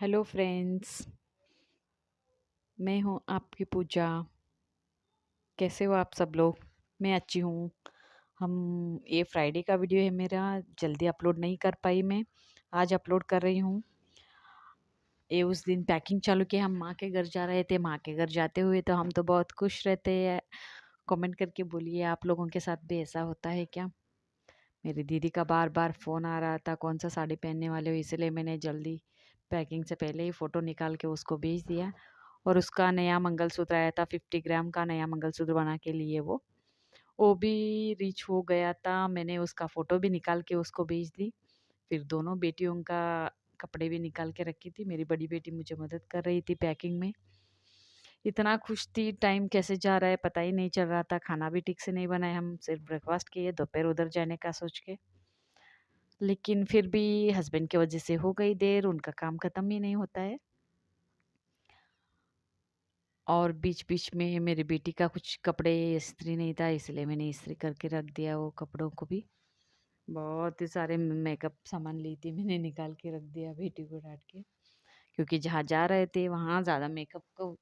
Hello friends, मैं हूँ आपकी पूजा। कैसे हो आप सब लोग? मैं अच्छी हूँ। हम ये फ्राइडे का वीडियो है मेरा, जल्दी अपलोड नहीं कर पाई मैं, आज अपलोड कर रही हूँ। ये उस दिन पैकिंग चालू की, हम माँ के घर जा रहे थे। माँ के घर जाते हुए तो हम तो बहुत खुश रहते हैं। कमेंट करके बोलिए आप लोगों के साथ भी ऐसा होता है क्या? मेरी दीदी का बार बार फ़ोन आ रहा था, कौन सा साड़ी पहनने वाले हो, इसलिए मैंने जल्दी पैकिंग से पहले ही फ़ोटो निकाल के उसको भेज दिया। और उसका नया मंगलसूत्र आया था, 50 ग्राम का नया मंगलसूत्र बना के लिए वो भी रीच हो गया था। मैंने उसका फ़ोटो भी निकाल के उसको भेज दी। फिर दोनों बेटियों का कपड़े भी निकाल के रखी थी। मेरी बड़ी बेटी मुझे मदद कर रही थी पैकिंग में। इतना खुश थी, टाइम कैसे जा रहा है पता ही नहीं चल रहा था। खाना भी ठीक से नहीं बनाया, हम सिर्फ ब्रेकफास्ट किए दोपहर उधर जाने का सोच के। लेकिन फिर भी हस्बैंड की वजह से हो गई देर, उनका काम ख़त्म ही नहीं होता है। और बीच-बीच में मेरी बेटी का कुछ कपड़े इस्त्री नहीं था, इसलिए मैंने इस्त्री करके रख दिया वो कपड़ों को भी। बहुत ही सारे मेकअप सामान ली थी मैंने, निकाल के रख दिया बेटी को डाँट के। क्योंकि जहाँ जा रहे थे वहाँ ज़्यादा मेकअप को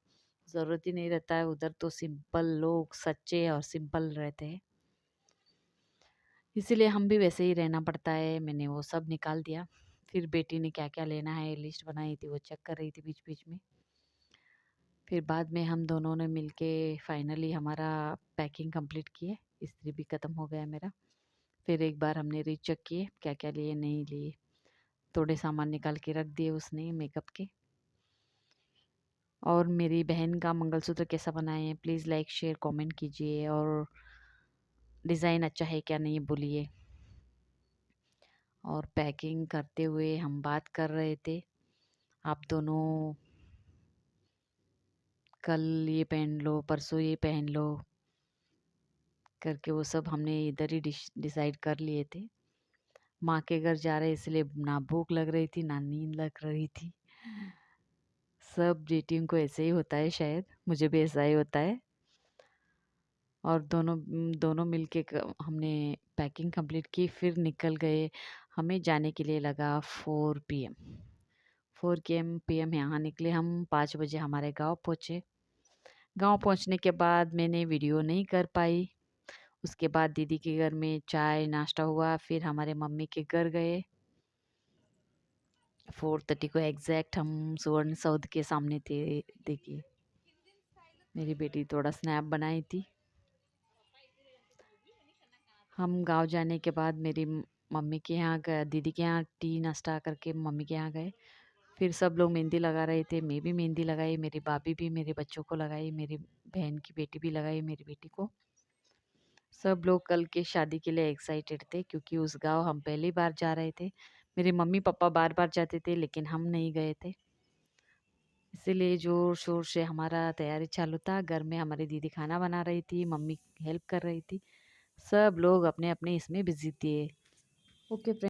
ज़रूरत ही नहीं रहता है, उधर तो सिंपल लोग सच्चे और सिंपल रहते हैं। इसीलिए हम भी वैसे ही रहना पड़ता है। मैंने वो सब निकाल दिया। फिर बेटी ने क्या-क्या लेना है लिस्ट बनाई थी, वो चेक कर रही थी बीच-बीच में। फिर बाद में हम दोनों ने मिलके फाइनली हमारा पैकिंग कंप्लीट किए। इस्त्री भी ख़त्म हो गया मेरा। फिर एक बार हमने रीचेक किए क्या-क्या लिए, नहीं लिए। थोड़े सामान निकाल के रख दिए उसने मेकअप के। और मेरी बहन का मंगलसूत्र कैसा बनाए हैं प्लीज़ लाइक, शेयर, कमेंट कीजिए। और डिज़ाइन अच्छा है क्या नहीं बोलिए। और पैकिंग करते हुए हम बात कर रहे थे, आप दोनों कल ये पहन लो, परसों ये पहन लो करके वो सब हमने इधर ही डिसाइड कर लिए थे। माँ के घर जा रहे इसलिए ना भूख लग रही थी ना नींद लग रही थी। सब बेटियों को ऐसे ही होता है, शायद मुझे भी ऐसा ही होता है। और दोनों मिलके हमने पैकिंग कंप्लीट की, फिर निकल गए। हमें जाने के लिए लगा 4 पीएम। 4 पीएम यहाँ निकले हम, 5 बजे हमारे गांव पहुँचे। गांव पहुँचने के बाद मैंने वीडियो नहीं कर पाई। उसके बाद दीदी के घर में चाय नाश्ता हुआ, फिर हमारे मम्मी के घर गए। 4:30 को एग्जैक्ट हम सुवर्ण सौध के सामने थे। देखिए मेरी बेटी थोड़ा स्नैप बनाई थी। हम गांव जाने के बाद मेरी मम्मी के यहाँ गए, दीदी के यहाँ टी नाश्ता करके मम्मी के यहाँ गए। फिर सब लोग मेहंदी लगा रहे थे, मैं भी मेहंदी लगाई, मेरी भाभी भी मेरे बच्चों को लगाई, मेरी बहन की बेटी भी लगाई मेरी बेटी को। सब लोग कल के शादी के लिए एक्साइटेड थे क्योंकि उस गांव हम पहली बार जा रहे थे। मेरे मम्मी पापा बार बार जाते थे लेकिन हम नहीं गए थे। इसीलिए जोर शोर से हमारा तैयारी चालू था। घर में हमारी दीदी खाना बना रही थी, मम्मी हेल्प कर रही थी। सब लोग अपने अपने इसमें बिजी थे। Okay friend.